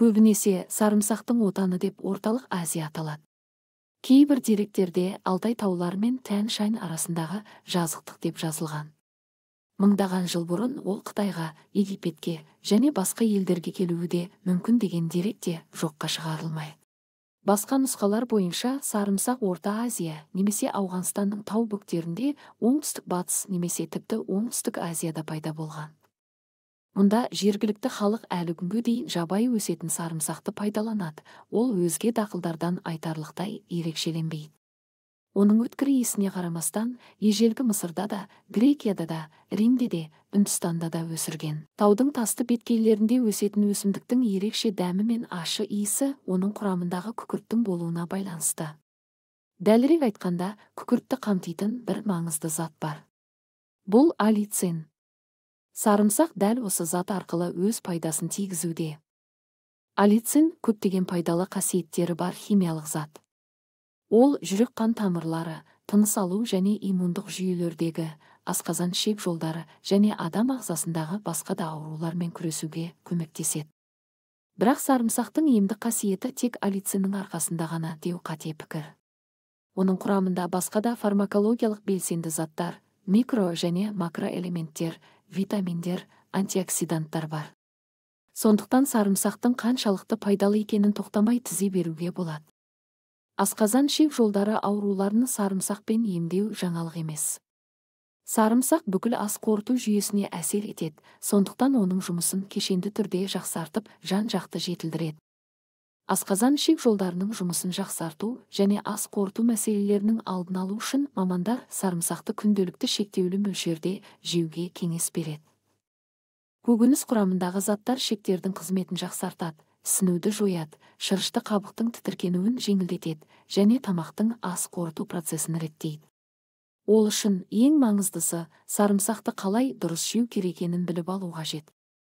Көбінесе сарымсақтың отаны деп орталық Азия аталады. Кейбір деректерде Алтай таулары мен Тянь-Шань арасындағы жазықтық деп жазылған. Мыңдаған жыл бұрын ол Қытайға, Египетке және басқа елдерге келуі де мүмкін деген дерек те жоққа шығарылмайды. Басқа нұсқалар бойынша сарымсақ Орта Азия немесе Ауғанстанның тау бөктерінде, оңтүстік-батыс немесе тіпті оңтүстік Азияда пайда болған. Мұнда жергілікті халық әлі күнге дейін жабайы өсетін сарымсақты пайдаланады, ол өзге дақылдардан айтарлықтай ерекшеленбейді. Оның өткір иісіне қарамастан, ежелгі Мысырда да, Грекияда да, Римде де, Үндістанда да өсірген. Таудың тасты беткейлерінде өсетін өсімдіктің ерекше дәмі мен ащы иісі оның құрамындағы күкірттің болуына байланысты. Дәлірек айтқанда, күкіртті қамтитын бір маңызды зат бар. Бұл аллицин. Сарымсақ дәл осы зат арқылы өз пайдасын тигізуде. Аллицин көптеген пайдалы қасиеттері бар химиялық зат. Ол жүрек-қан тамырлары, тыныс алу және иммундық жүйелердегі, асқазан ішек жолдары және адам ағзасындағы басқа да аурулармен күресуге көмектеседі. Бірақ сарымсақтың емдік қасиеті тек аллициннің арқасында ғана деу қате пікір. Оның құрамында басқа да фармакологиялық белсенді заттар, микро және макроэлементтер, витаминдер, антиоксиданттар бар. Сондықтан сарымсақтың қаншалықты пайдалы екенін тоқтамай тізе беруге болады. Асқазан ішек жолдары ауруларын сарымсақпен емдеу жаңалық емес. Сарымсақ бүкіл ас қорыту жүйесіне әсер етеді, сондықтан оның жұмысын кешенді түрде жақсартып, жан-жақты жетілдіреді. Асқазан ішек жолдарының жұмысын жақсарту және ас қорыту мәселелерінің алдын алу үшін мамандар сарымсақты күнделікті шектеулі мөлшерде жеуге кеңес береді. Көкөніс құрамындағы заттар ішектердің қызметін жақсартады, ісінуді жояды, шырышты қабықтың тітіркенуін жеңілдетеді және тамақтың ас қорыту процесін реттейді. Ол үшін ең маңыздысы сарымсақты қалай дұрыс жеу керек екенін біліп алу қажет.